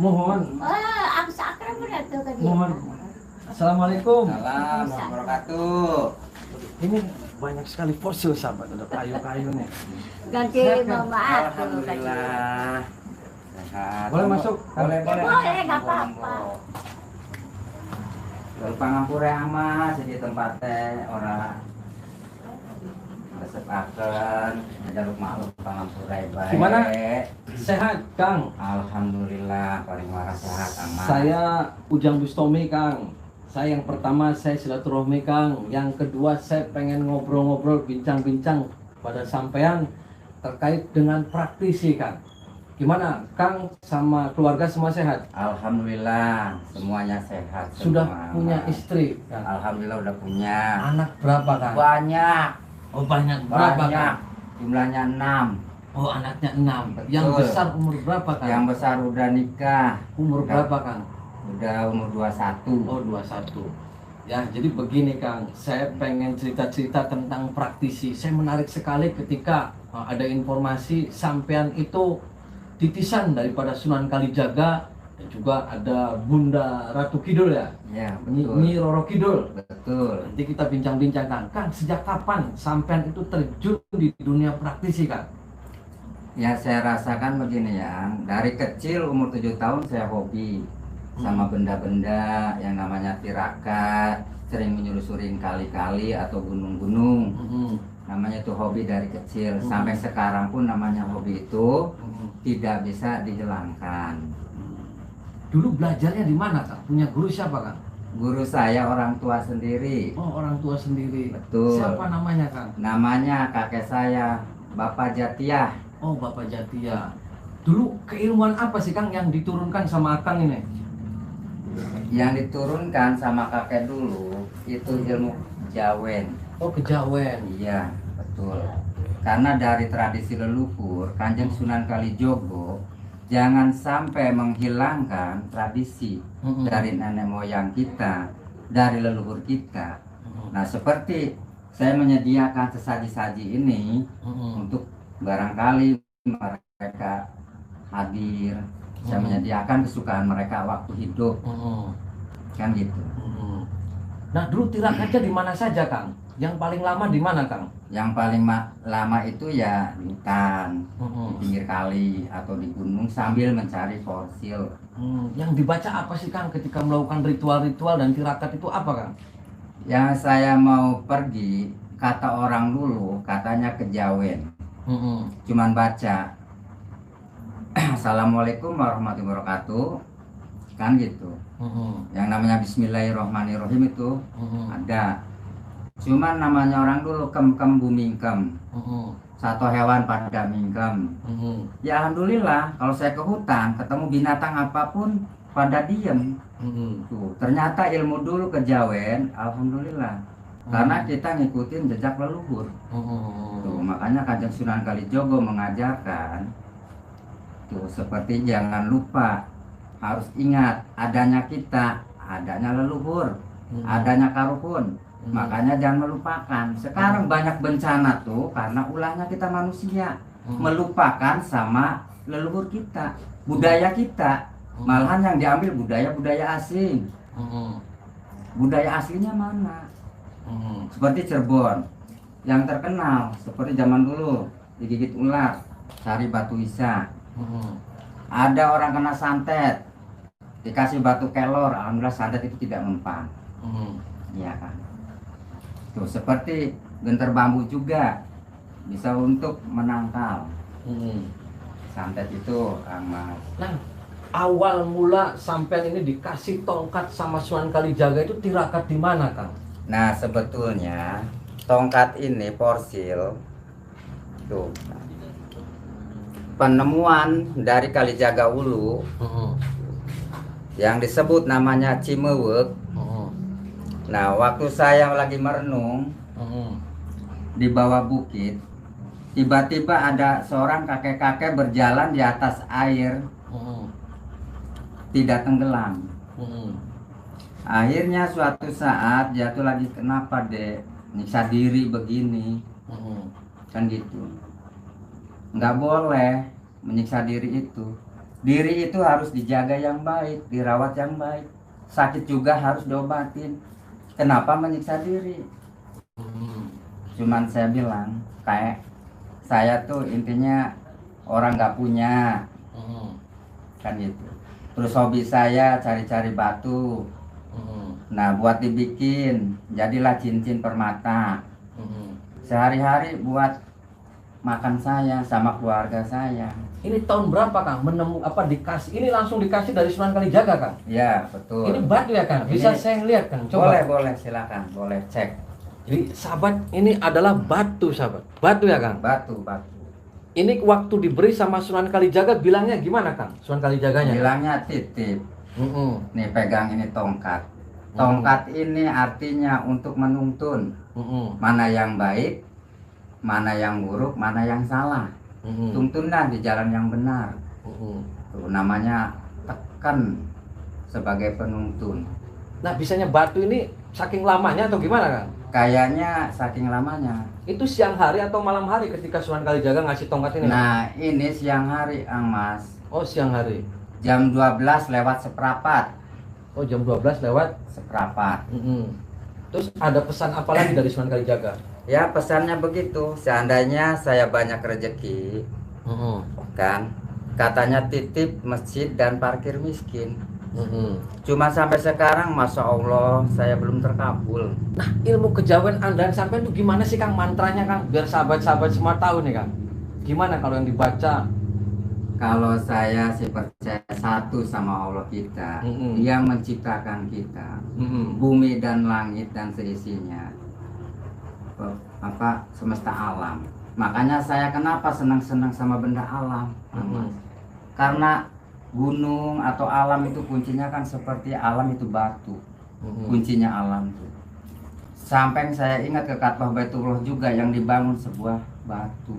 Mohon. Ang sakra mo na to kadi. Mohon. Assalamualaikum. Salam wabarakatuh. Ini banyak sekali fosil sahabat, ada kayu-kayu nih. Ganti mamaat. Alhamdulillah. Sehat. Boleh masuk? Boleh, boleh. Boleh, nggak apa-apa. Kalau pangampure ama jadi tempatnya orang resepaken jaluk maklum pangampure baik. Gimana? Sehat, Kang. Alhamdulillah paling waras sehat ama. Saya Ujang Bustomi, Kang. Saya yang pertama saya silaturahmi, Kang. Yang kedua saya pengen ngobrol-ngobrol, bincang-bincang pada sampean terkait dengan praktisi, Kang. Gimana, Kang sama keluarga semua sehat? Alhamdulillah semuanya sehat. Sudah semua, punya Ama. istri, Kang? Alhamdulillah udah punya. Anak berapa, Kang? Banyak. Oh, banyak. Berapa, Banyak. Kang? Jumlahnya 6. Oh, anaknya 6. Betul. Yang besar umur berapa, Kang? Yang besar udah nikah. Umur berapa, Kang? Udah umur 21. Oh, 21. Ya, jadi begini, Kang. Saya pengen cerita-cerita tentang praktisi. Saya menarik sekali ketika ada informasi sampean itu titisan daripada Sunan Kalijaga dan juga ada Bunda Ratu Kidul ya. Ya, Nyi betul. Nyi Roro Kidul. Betul. Nanti kita bincang-bincang, Kang. Kang, sejak kapan sampean itu terjun di dunia praktisi, Kang? Ya, saya rasakan begini ya. Dari kecil umur 7 tahun saya hobi sama benda-benda yang namanya tirakat, sering menyusurin kali-kali atau gunung-gunung. Namanya itu hobi dari kecil. Sampai sekarang pun namanya hobi itu tidak bisa dihilangkan. Dulu belajarnya di mana, Kang? Punya guru siapa, Kang? Guru saya orang tua sendiri. Oh, orang tua sendiri. Betul. Siapa namanya, Kang? Namanya kakek saya, Bapak Jatiah. Oh, Bapak Jatia. Dulu keilmuan apa sih, Kang, yang diturunkan sama Akang ini? Yang diturunkan sama kakek dulu itu ilmu kejawen. Oh, kejawen. Iya, betul. Karena dari tradisi leluhur Kanjeng Sunan Kalijogo jangan sampai menghilangkan tradisi dari nenek moyang kita, dari leluhur kita. Nah, seperti saya menyediakan sesaji-saji ini untuk barangkali mereka hadir, saya menyediakan kesukaan mereka waktu hidup, kan gitu. Nah, dulu tirakatnya di mana saja, Kang? Yang paling lama di mana, Kang? Yang paling lama itu ya di hutan, di pinggir kali atau di gunung sambil mencari fosil. Yang dibaca apa sih, Kang, ketika melakukan ritual-ritual dan tirakat itu apa, Kang? Yang saya mau pergi, kata orang dulu katanya kejawen. Cuman baca Assalamualaikum warahmatullahi wabarakatuh, kan gitu. Yang namanya Bismillahirrohmanirrohim itu ada. Cuman namanya orang dulu kem-kem bumingkem. Satu hewan pada mingkem. Ya alhamdulillah kalau saya ke hutan ketemu binatang apapun pada diem. Tuh, ternyata ilmu dulu kejawen, alhamdulillah. Karena kita ngikutin jejak leluhur. Tuh, makanya Kanjeng Sunan Kalijogo mengajarkan tuh seperti jangan lupa, harus ingat adanya kita, adanya leluhur, adanya karuhun. Makanya jangan melupakan. Sekarang banyak bencana tuh karena ulahnya kita manusia melupakan sama leluhur kita, budaya kita. Malahan yang diambil budaya-budaya asing. Budaya aslinya mana? Seperti Cirebon yang terkenal seperti zaman dulu digigit ular, cari batu isa. Ada orang kena santet, dikasih batu kelor, alhamdulillah santet itu tidak mempan. Iya kan? Tuh, seperti genter bambu juga bisa untuk menangkal. Santet itu amat. Nah, awal mula sampean ini dikasih tongkat sama Sunan Kalijaga itu tirakat di mana, Kang? Nah, sebetulnya tongkat ini porsil tuh penemuan dari Kalijaga Ulu yang disebut namanya Cimewek. Nah, waktu saya lagi merenung di bawah bukit, tiba-tiba ada seorang kakek-kakek berjalan di atas air, tidak tenggelam. Akhirnya suatu saat jatuh lagi, kenapa dek nyiksa diri begini, kan gitu. Nggak boleh menyiksa diri itu. Diri itu harus dijaga yang baik, dirawat yang baik. Sakit juga harus diobatin. Kenapa menyiksa diri? Cuman saya bilang, kayak saya tuh intinya orang nggak punya, kan gitu. Terus hobi saya cari-cari batu. Nah, buat dibikin, jadilah cincin permata. Sehari-hari buat makan saya sama keluarga saya. Ini tahun berapa Kang? Dikasih? Ini langsung dikasih dari Sunan Kalijaga Kang? Ya, betul. Ini batu ya Kang? Bisa Ini- saya lihat Kang? Coba. Boleh, silakan, boleh cek. Jadi sahabat, ini adalah batu sahabat. Batu ya Kang? Batu. Ini waktu diberi sama Sunan Kalijaga bilangnya gimana Kang? Sunan Kalijaganya? Bilangnya titip. Mm-mm. Nih pegang ini tongkat. Tongkat ini artinya untuk menuntun Mm-mm. mana yang baik, mana yang buruk, mana yang salah. Mm-mm. Tuntunlah di jalan yang benar. Mm-mm. Tuh namanya tekan sebagai penuntun. Nah bisanya batu ini saking lamanya atau gimana Kang? Kayaknya saking lamanya. Itu siang hari atau malam hari ketika Sunan Kalijaga ngasih tongkat ini? Kang? Nah ini siang hari, Mas. Oh siang hari. Jam 12 lewat seperempat. Oh jam 12 lewat. Seperempat. Mm-mm. Terus ada pesan apa lagi dari Sunan Kalijaga? Ya pesannya begitu. Seandainya saya banyak rezeki, Mm-mm. kan? Katanya titip masjid dan parkir miskin. Mm-mm. Cuma sampai sekarang, masya Allah, saya belum terkabul. Nah ilmu kejawen Anda sampai itu gimana sih Kang mantranya Kang? Biar sahabat-sahabat semua tahu nih Kang. Gimana kalau yang dibaca? Kalau saya sih percaya satu sama Allah kita, Mm-mm. yang menciptakan kita, Mm-mm. bumi dan langit dan seisinya, semesta alam. Makanya saya kenapa senang-senang sama benda alam, Mm-mm. karena gunung atau alam itu kuncinya kan seperti alam itu batu, Mm-mm. kuncinya alam tuh. Sampai saya ingat ke Ka'bah Baitullah juga yang dibangun sebuah batu.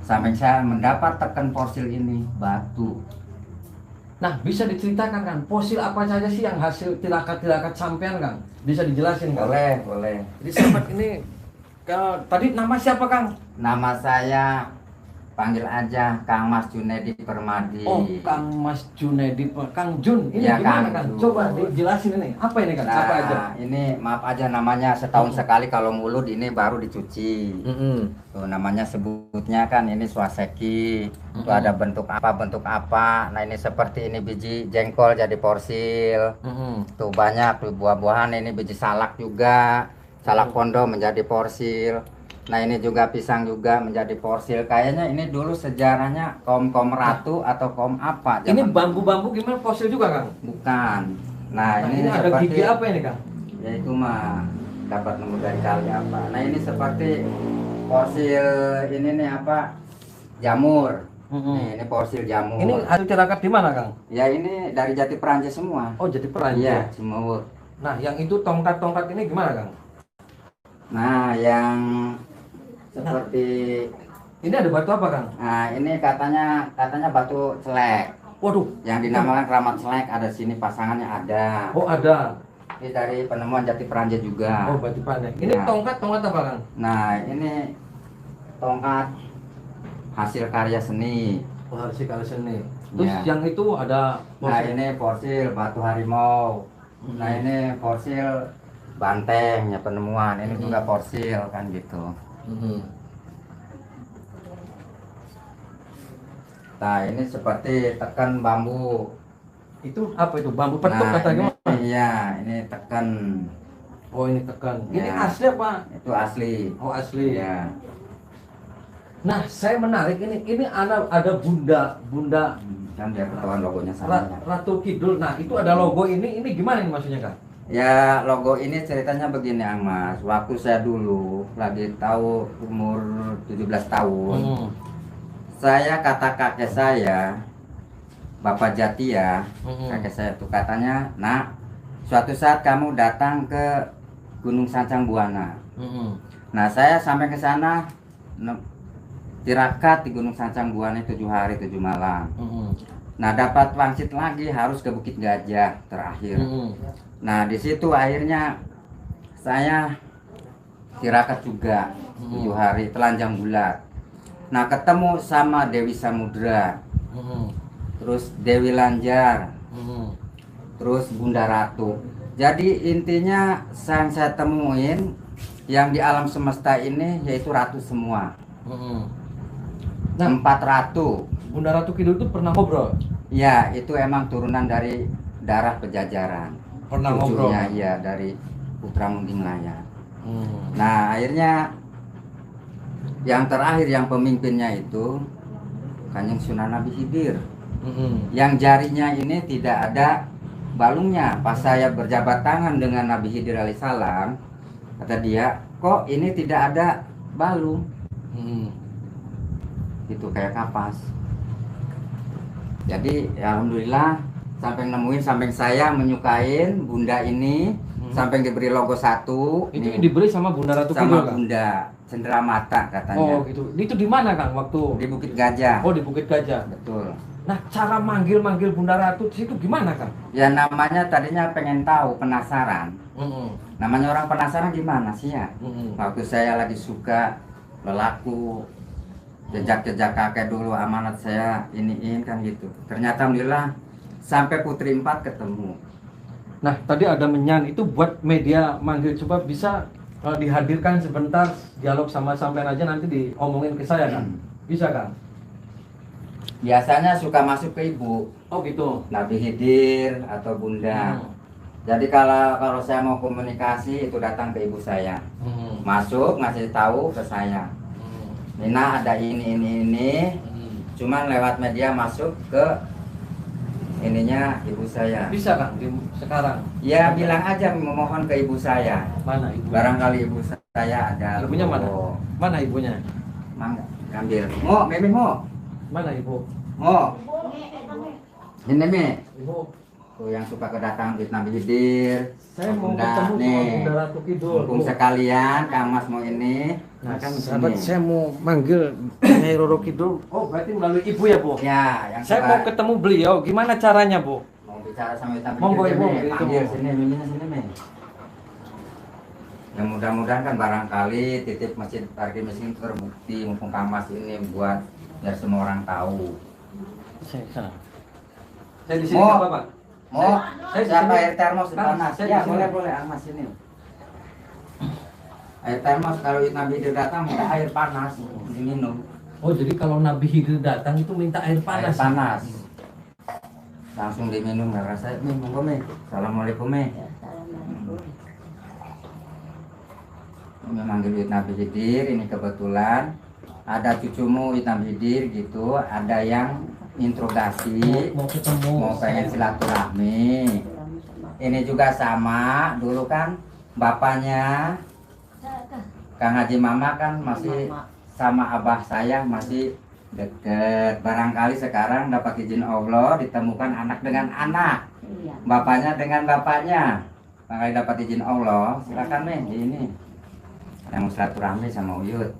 Sampai saya mendapat tekan fosil ini batu. Nah bisa diceritakan Kang, fosil apa saja sih yang hasil tirakat-tirakat sampean Kang? Bisa dijelasin Kang? Boleh. Jadi sahabat ini, kalau tadi nama siapa Kang? Nama saya panggil aja Kang Mas Junedi Permadi. Oh Kang Mas Junedi, Kang Jun. Ini Ya, gimana Kang Kang? Jun. Coba dijelasin ini. Apa ini Kang? Nah, Apa aja? ini maaf aja namanya setahun sekali kalau mulut ini baru dicuci. Tuh namanya sebutnya kan ini swaseki. Tuh ada bentuk apa. Nah ini seperti ini biji jengkol jadi porsil. Tuh banyak tuh buah-buahan, ini biji salak juga. Salak pondo menjadi porsil. Nah ini juga pisang juga menjadi porsil. Kayaknya ini dulu sejarahnya kaum ratu atau kaum apa? Ini zaman- bambu-bambu gimana fosil juga Kang? Bukan. Nah, Nah, ini ada seperti gigi apa ini Kang? ya itu mah dapat nemu dari kali apa. Nah ini seperti fosil ini nih apa? Jamur. Ini fosil jamur. Ini hasil tirakat di mana Kang? Ya ini dari jati Perancis semua. Oh jadi Perancis. Iya, semua. Nah yang itu tongkat-tongkat ini gimana Kang? Nah yang seperti Ini ada batu apa Kang? nah ini katanya batu celek. Waduh. Yang dinamakan keramat celek ada sini pasangannya ada. Oh ada. Ini dari penemuan jati Perancis juga. Oh batu pandai. Ini Ya. tongkat apa Kang? Nah ini tongkat hasil karya seni. Oh hasil karya seni. Terus Ya. yang itu ada Nah ini fosil batu harimau. Nah ini fosil banteng ya penemuan. Ini juga fosil kan gitu. Nah ini seperti tekan bambu. Itu apa itu? Bambu petuk Nah, kata ini, gimana? iya ini tekan. Oh ini tekan. Ini Ya. asli apa? Itu asli. Oh asli. Ya. Nah saya menarik ini. Ini ada bunda Kan biar ketahuan logonya sama. Ratu Kidul. Nah itu ada logo ini. Ini gimana ini maksudnya Kang? Ya logo ini ceritanya begini Ang Mas. Waktu saya dulu lagi tahu umur 17 tahun. Saya kata kakek saya, Bapak Jatia, kakek saya itu katanya, "Nak, suatu saat kamu datang ke Gunung Sancang Buana." Nah, saya sampai ke sana tirakat di Gunung Sancang Buana 7 hari 7 malam. Nah, dapat wangsit lagi harus ke Bukit Gajah terakhir. Nah, di situ akhirnya saya tirakat juga 7 hari telanjang bulat. Nah, ketemu sama Dewi Samudra. terus Dewi Lanjar, Hmm. terus Bunda Ratu. Jadi intinya yang saya temuin yang di alam semesta ini yaitu ratu semua. Hmm. Nah, 4 ratu. Bunda Ratu Kidul itu pernah ngobrol? Ya, itu emang turunan dari darah Pejajaran. Pernah ngobrol? Cucunya, ya, dari Putra Munting Layar. Hmm. Nah, akhirnya yang terakhir yang pemimpinnya itu Kanjeng Sunan Nabi Khidir. Hmm. Yang jarinya ini tidak ada balungnya. Pas saya berjabat tangan dengan Nabi Khidir alaihissalam, kata dia, kok ini tidak ada balung? Hmm. Itu kayak kapas. Jadi ya alhamdulillah sampai nemuin, sampai saya menyukain bunda ini, sampai diberi logo 1. Itu nih, diberi sama Bunda Ratu Kidul, sama Kang? Bunda Cenderamata katanya. Oh gitu. Itu di mana, Kang, waktu? Di Bukit Gajah. Oh, di Bukit Gajah. Betul. Nah, cara manggil Bunda Ratu di situ gimana, Kang? Ya namanya tadinya pengen tahu, penasaran. Hmm. Namanya orang penasaran gimana sih ya? Hmm. Waktu saya lagi suka lelaku, jejak-jejak kakek dulu, amanat saya iniin kan gitu. Ternyata alhamdulillah sampai Putri 4 ketemu. Nah, tadi ada menyan itu buat media manggil, coba bisa dihadirkan sebentar dialog sama sampean aja, nanti diomongin ke saya, kan? Bisa, Kang? Biasanya suka masuk ke ibu, Oh gitu. Nabi Khidir atau Bunda. Hmm. Jadi kalau saya mau komunikasi itu datang ke ibu saya. Hmm. Masuk ngasih tahu ke saya. Hmm. Nina ada ini. Hmm. Cuman lewat media masuk ke ininya ibu saya. Bisa, Kang, sekarang? Ya bilang aja memohon ke ibu saya. Mana ibu? Barangkali ibu saya ada. Ibunya mana? logo. Mana ibunya? Mangga, ambil. Mo, Mimi mo. Mana ibu? Mo. Ini Mimi. Ibu, Tuh yang suka kedatangan di Nabi Khidir. saya mau Bunda, ketemu sama nih. Bunda Ratu Kidul. Mumpung Bu. sekalian Kang Mas mau ini. Nah, kan sahabat, sini. saya mau manggil Nyai Roro Kidul. Oh, berarti melalui ibu ya, Bu? Ya, yang Saya suka mau ketemu beliau. Gimana caranya, Bu? mau bicara sama Nabi Monggo, Khidir, Ibu, Mimi. gitu, Panggil Bu. sini, Miminya sini, Mimi. Ya mudah-mudahan kan barangkali titip masjid parkir mesin terbukti, mumpung Kang Mas ini buat biar semua orang tahu. Saya sana. Saya di sini Mo. nggak apa-apa. Mau Saya di siapa sini. air termos Kang, panas? saya di Ya sini. boleh Kang Mas ini. Air termos kalau Nabi Khidir datang minta air panas diminum. Oh, jadi kalau Nabi Khidir datang itu minta air panas. Air panas. Langsung diminum nggak rasa. Monggo Mi. Assalamualaikum Mi. Ya, assalamualaikum. Ini manggil Nabi Khidir, ini kebetulan ada cucumu Nabi Khidir gitu, ada yang interogasi, Mau ketemu. mau pengen silaturahmi. Ini juga sama, dulu kan bapaknya Kang Haji Mama kan masih sama abah saya masih deket. Barangkali sekarang dapat izin Allah ditemukan anak dengan anak, Iya. bapaknya dengan bapaknya. Barangkali dapat izin Allah, silakan nih di ini. Yang mau silaturahmi sama Uyut.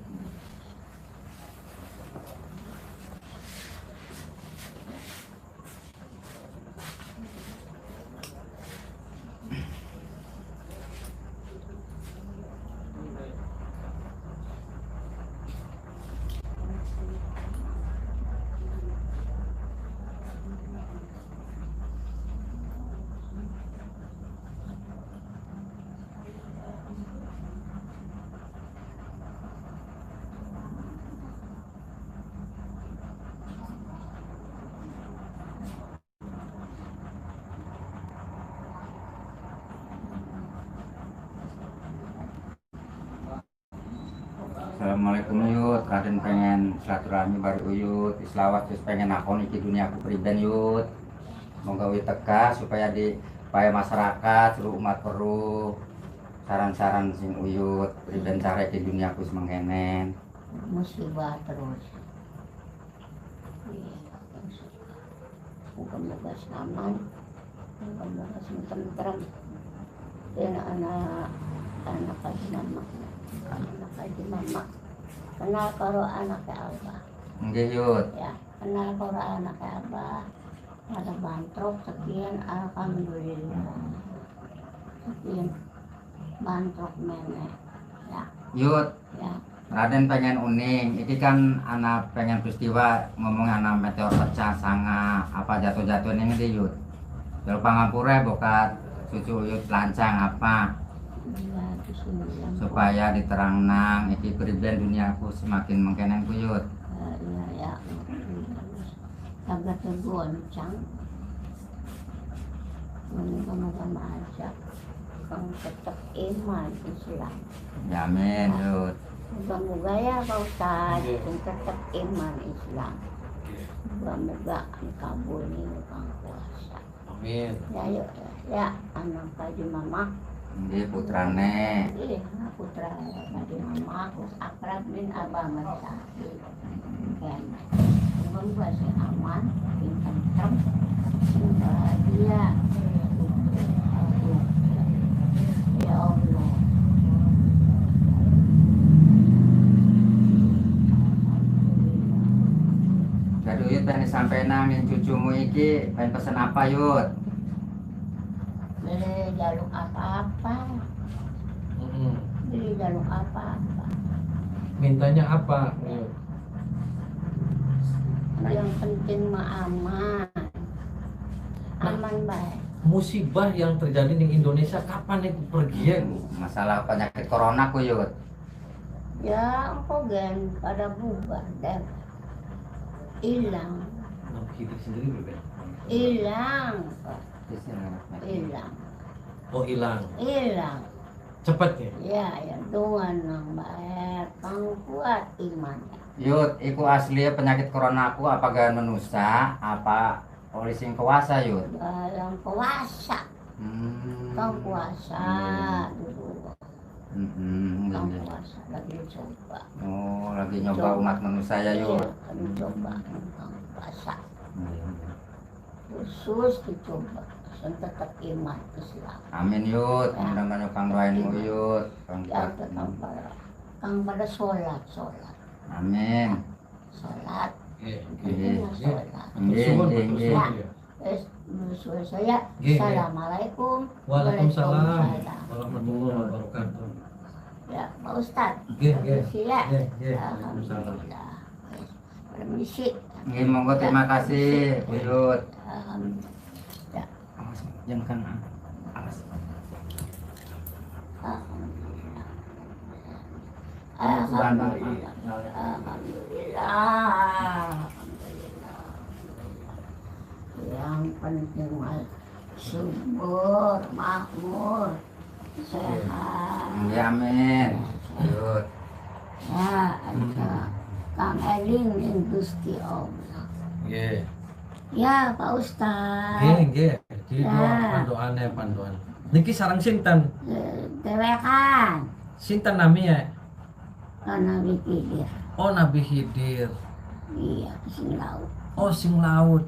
Assalamualaikum Yud, Raden pengen silaturahmi baru Uyut, islawat terus pengen nakon iki dunia aku priben Yud. Moga Uyut teka supaya masyarakat seluruh umat perlu saran-saran sing Uyut priben cara di dunia aku semengkenen. Musibah terus. Moga-moga aman, moga-moga tentrem. Dan anak haji mama, anak haji mama. Kenal karo anaknya Abah, Nggih Yud. ya. Kenal karo anaknya Abah. Ada bantrok sekian, alhamdulillah. Sekian bantrok nenek, ya, Yud, ya. Raden pengen uning, ini kan anak pengen peristiwa ngomong anak meteor pecah sanga apa jatuh-jatuh ini di yut. Kalau pangapura bokat cucu yut lancang apa Iya, di sini yang supaya diterang nang iki periben duniaku semakin mengkenen kuyut. iya ya. Agak tergoncang. Ini sama-sama aja. Kamu tetap iman Islam. Jamin yut. Moga-moga ya Pak Ustadz, tetap iman Islam. Moga-moga kabul nih Kang puasa. Amin. Ya yuk ya, anak kaji mama. Ini putrane. Iya, putra kaji mama, terus akrab min abah masyahi. Dan moga-moga sih aman, pintar-pintar, bahagia. Ya Allah. Jadi yut pengen sampai nangin cucumu iki pengen pesen apa yut? Beli jaluk apa-apa, beli jaluk apa-apa. Mintanya apa? Yang penting mah aman, aman baik. Musibah yang terjadi di Indonesia kapan itu pergi ya? Masalah penyakit corona ku yut. Ya, engkau gen pada bubar dan hilang, Nah, kita sendiri berbeda. hilang, hilang, Oh hilang. hilang. Cepat ya? Ya, ya Tuhan yang baik, kang kuat imannya. Yut, iku asli penyakit corona aku apa gak manusia apa oleh sing kuasa yut? Yang puasa, kang puasa dulu, kang Iya. puasa lagi coba. Oh, lagi nyoba umat manusia ya yut. Iya, kami coba kang puasa. Khusus dicoba, dan tetap iman Islam. Amin yut, mudah-mudahan kang doainmu yut. Kang Ya, kuat. kang pada sholat, Amin. sholat, Iya. intinya sholat. Suwun, Nggih. suwun, ya. Bersuara saya, Nggih, nggih. Assalamualaikum. Waalaikumsalam warahmatullahi wabarakatuh. Ya, Pak Ustadz. Nggih, nggih. Permisi ya. Nggih, nggih. Waalaikumsalam. Alhamdulillah. Permisi. Nggih, monggo terima kasih yut. Alhamdulillah. Awas, jangan kan. Awas. Alhamdulillah. Alhamdulillah. Alhamdulillah. Yang penting mah subur, makmur, sehat. Nggih, amin. Yut. Ya, ada Kang Eling yang Gusti Allah. Nggih. Ya, Pak Ustadz. Nggih, nggih. Di Ya. pandoane pandoan. Niki sarang sinten? Dewekan. Sinten namanya? Karena Wikidir. Oh Nabi Khidir. Iya, kesini laut. Oh sing laut.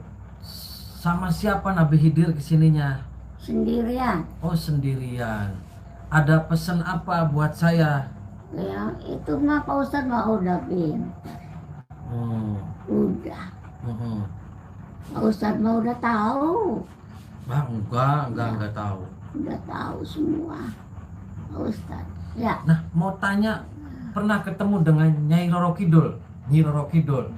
Sama siapa Nabi Khidir kesininya? Sendirian. Oh sendirian. Ada pesan apa buat saya? Yang itu mah Pak Ustadz mah udah pintar. Udah. Pak Ustadz mah udah tahu. Bang, enggak tahu. Udah tahu semua. Pak Ustadz. Ya. Nah, mau tanya, pernah ketemu dengan Nyai Roro Kidul? Nyi Roro Kidul.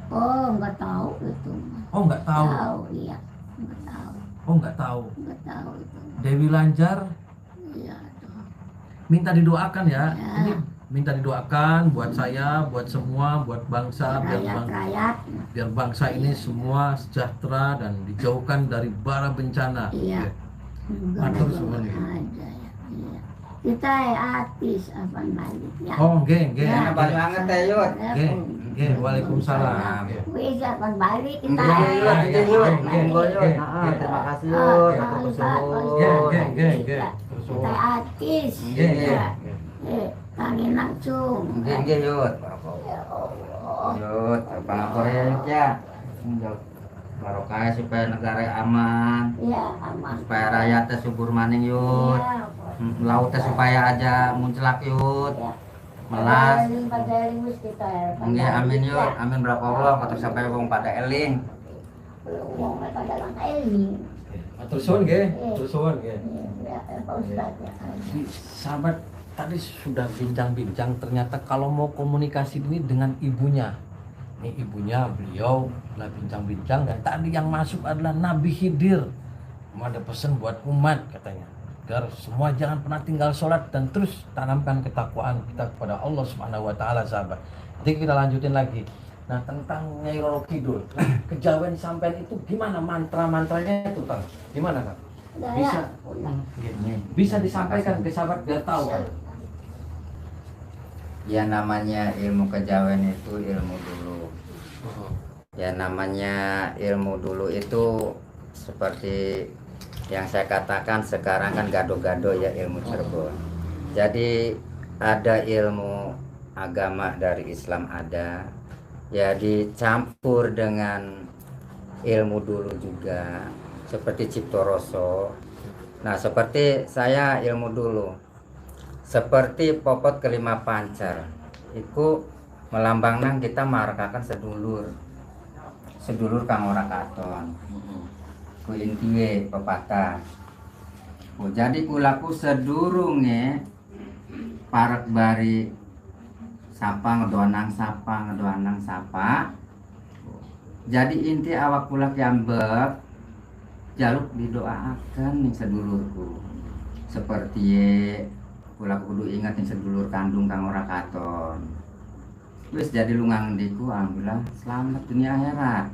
Oh, nggak tahu itu mah. Oh, enggak tahu. Tahu, iya. Nggak tahu. Oh, enggak tahu. Nggak tahu itu. Dewi Lanjar Iya, tuh. minta didoakan ya. Ya. Ini minta didoakan buat saya, buat semua, buat bangsa, Rakyat-rakyat. biar bangsa ini semua sejahtera dan dijauhkan dari bara bencana. Iya. Matur suwun. Aja ya. Iya. Kita artis apa balik ya. Oh, nggih, nggih. Ya, banyak banget ya yut. Nggih, nggih. Waalaikumsalam. Wis kapan balik kita. Nggih, yut, nggih, yut. Nggih, Monggo yut. nggih, Heeh, nggih. terima kasih yut. Nggih, Atur nggih, suwun. nggih, nggih. Kita artis. Nggih, nggih. Kangen langsung. Nggih, nggih yut. Ya Allah. Yut, pangapura ya yut ya. Yut. Barokah supaya negara aman, Ya, aman. supaya rakyatnya subur maning yut. Ya, Lautnya supaya aja muncelak yut. ya. Melas. Pajaring wis kita ya. Nggih, amin yut. Amin berapa Allah kata sampai wong pada eling. Wong pada lang ini. Matur suwun nggih. Matur suwun nggih. Ya, Pak Ustadz ya. Sahabat tadi sudah bincang-bincang, ternyata kalau mau komunikasi ini dengan ibunya. Ini ibunya, beliau lah bincang-bincang, dan tadi yang masuk adalah Nabi Khidir. Ada pesan buat umat katanya, agar semua jangan pernah tinggal sholat dan terus tanamkan ketakwaan kita kepada Allah Subhanahu wa taala, sahabat. Nanti kita lanjutin lagi. Nah, tentang Nyai Roro Kidul, kejawen sampean itu gimana mantra-mantranya itu, Kang? Gimana, Kang? Bisa disampaikan ke sahabat biar tahu, Kang. Ya namanya ilmu kejawen itu ilmu dulu. Ya namanya ilmu dulu itu seperti yang saya katakan sekarang kan gado-gado ya ilmu Cirebon. Jadi ada ilmu agama dari Islam ada, ya dicampur dengan ilmu dulu juga seperti Ciptoroso. Nah seperti saya ilmu dulu seperti popot kelima pancar itu melambangkan kita marakakan sedulur kang ora katon ku intiwe pepatah. Jadi kulaku sedurunge parek bari sapa ngedoanang sapa. Jadi inti awak kulak jambek jaluk didoakan nih sedulurku seperti kula kudu ingat yang sedulur kandung kang ora katon. Wis jadi lungang diku alhamdulillah selamat dunia akhirat.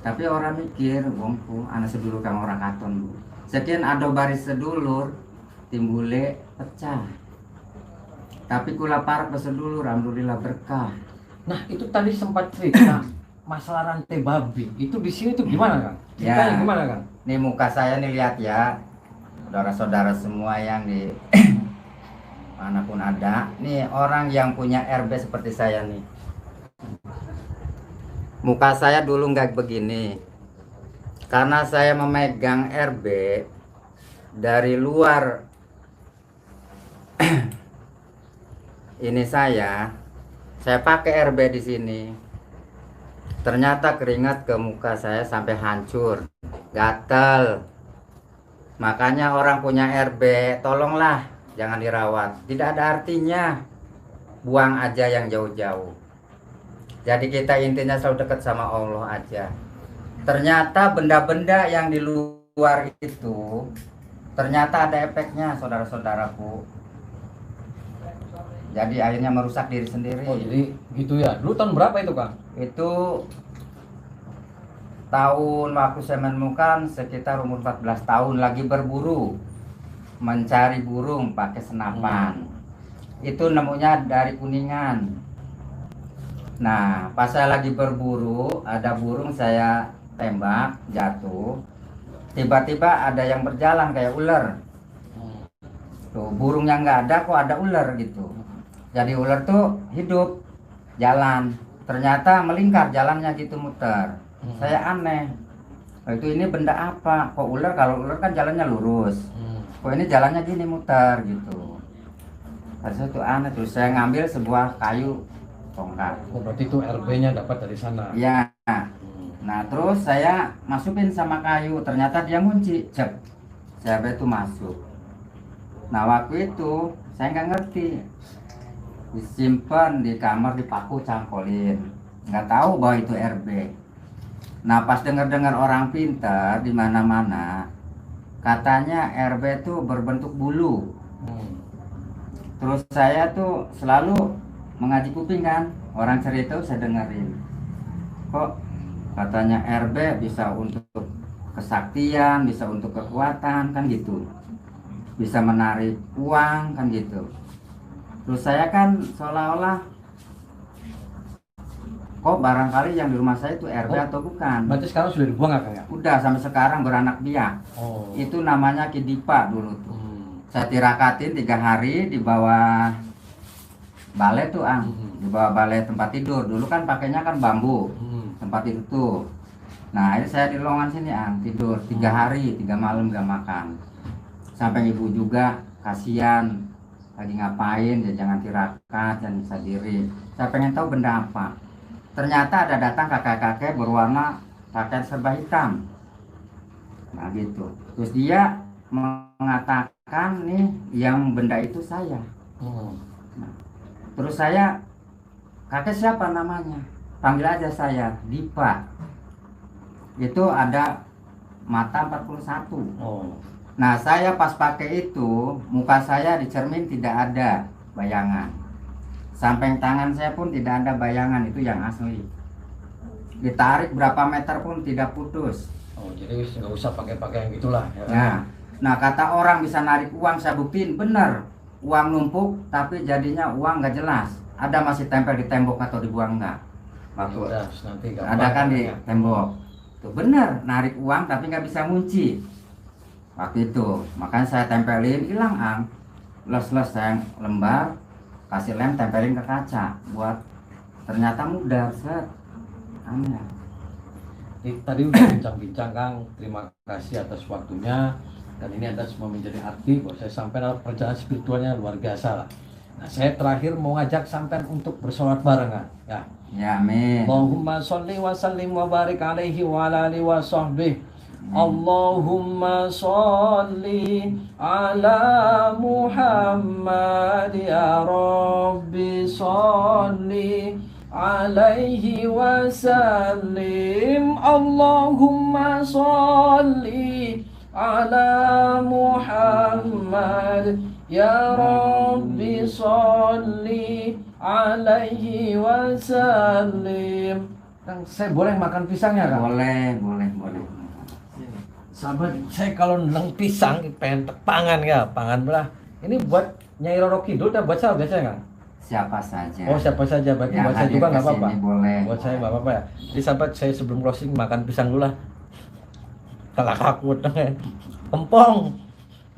Tapi orang mikir wongku anak sedulur kang ora katon. Sekian ada baris sedulur timbule pecah. Tapi kula parek ke sedulur alhamdulillah berkah. Nah, itu tadi sempat cerita masalah rantai babi. Itu di sini tuh gimana, Kang? Ceritanya gimana, Kang? Nih muka saya nih lihat ya. Saudara-saudara semua yang di manapun ada, nih orang yang punya RB seperti saya nih. Muka saya dulu nggak begini, karena saya memegang RB dari luar. Ini saya pakai RB di sini. Ternyata keringat ke muka saya sampai hancur, gatal. Makanya orang punya RB, tolonglah jangan dirawat, tidak ada artinya, buang aja yang jauh-jauh. Jadi kita intinya selalu dekat sama Allah aja. Ternyata benda-benda yang di luar itu ternyata ada efeknya, saudara-saudaraku. Jadi akhirnya merusak diri sendiri. Oh jadi gitu ya. Dulu tahun berapa itu, Kang? Itu tahun waktu saya menemukan sekitar umur 14 tahun, lagi berburu, mencari burung pakai senapan. Itu nemunya dari Kuningan. Nah pas saya lagi berburu, ada burung saya tembak jatuh, tiba-tiba ada yang berjalan kayak ular. Tuh burungnya nggak ada, kok ada ular gitu. Jadi ular tuh hidup jalan, ternyata melingkar jalannya gitu, muter. Saya aneh, itu ini benda apa, kok ular? Kalau ular kan jalannya lurus, kok ini jalannya gini muter gitu. Saya tuh aneh, terus saya ngambil sebuah kayu tongkat. Oh berarti itu RB-nya dapat dari sana? Ya. Nah terus saya masukin sama kayu, ternyata dia ngunci, cep. Saya itu masuk. Nah waktu itu saya nggak ngerti, disimpan di kamar, dipaku cangkolin, nggak tahu bahwa itu RB. Nah pas dengar-dengar orang pintar di mana-mana katanya RB itu berbentuk bulu. Terus saya tuh selalu mengaji kuping kan, orang cerita saya dengerin, kok katanya RB bisa untuk kesaktian, bisa untuk kekuatan kan gitu, bisa menarik uang kan gitu. Terus saya kan seolah-olah kok barangkali yang di rumah saya itu RB atau bukan. Berarti sekarang sudah dibuang nggak, Kang ya? Udah sampai sekarang beranak piak. Itu namanya Kidipa dulu tuh. Saya tirakatin 3 hari di bawah balai tuh, di bawah balai tempat tidur. Dulu kan pakainya kan bambu tempat tidur tuh. Nah ini saya di lowongan sini tidur 3 hari 3 malam gak makan. Sampai ibu juga kasihan, lagi ngapain ya, jangan tirakat, jangan bisa diri. Saya pengen tahu benda apa. Ternyata ada datang kakek-kakek berwarna pakaian serba hitam. Nah gitu. Terus dia mengatakan nih yang benda itu saya. Terus saya, kakek siapa namanya? Panggil aja saya, Dipa. Itu ada mata 41. Nah, saya pas pakai itu, muka saya di cermin tidak ada bayangan. Samping tangan saya pun tidak ada bayangan, itu yang asli. Ditarik berapa meter pun tidak putus. Jadi nggak usah pakai yang gitulah. Ya. Nah, kata orang bisa narik uang, saya buktiin benar. Uang numpuk, tapi jadinya uang nggak jelas. Ada masih tempel di tembok atau dibuang enggak? Nanti ada kan di tembok. Tuh benar, narik uang tapi nggak bisa ngunci. Waktu itu, makanya saya tempelin, hilang ang. Les-les saya lembar, kasih lem, tempelin ke kaca. Buat ternyata mudah, set. Tadi udah bincang-bincang Kang, terima kasih atas waktunya, dan ini ada semua menjadi arti bahwa saya sampai dalam perjalanan spiritualnya luar biasa lah. Nah, saya terakhir mau ngajak sampai untuk bersolat barengan ya. Ya, amin. Allahumma sholli wa sallim wa barik alaihi wa ala alihi wa sahbihi. Allahumma sholli ala Muhammad ya Rabbi sholli alaihi wasallim. Allahumma sholli ala Muhammad ya Rabbi sholli alaihi wasallim. Kang, saya boleh makan pisangnya, Kang? Boleh. Sahabat, saya kalau neng pisang pengen pangan ya, pangan belah. Ini buat Nyai Roro Kidul, buat saya biasanya, Kang? Siapa saja. Siapa saja, berarti buat saya juga nggak apa-apa. Buat saya nggak apa-apa ya. Jadi sahabat, saya sebelum closing makan pisang dulu lah. Kalah kakut, kempong.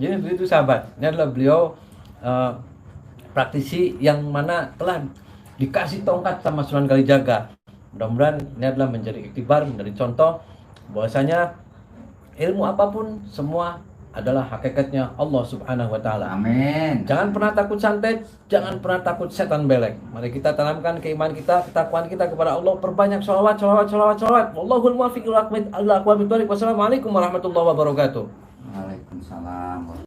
Jadi begitu sahabat. Ini adalah beliau praktisi yang mana telah dikasih tongkat sama Sunan Kalijaga. Mudah-mudahan ini adalah menjadi iktibar, menjadi contoh bahwasanya ilmu apapun semua adalah hakikatnya Allah Subhanahu wa taala. Amin. Jangan pernah takut santet, jangan pernah takut setan belek. Mari kita tanamkan keimanan kita, ketakwaan kita kepada Allah, perbanyak sholawat. Wallahul muwaffiq ila aqwamit thoriq. Wassalamualaikum warahmatullahi wabarakatuh. Waalaikumsalam.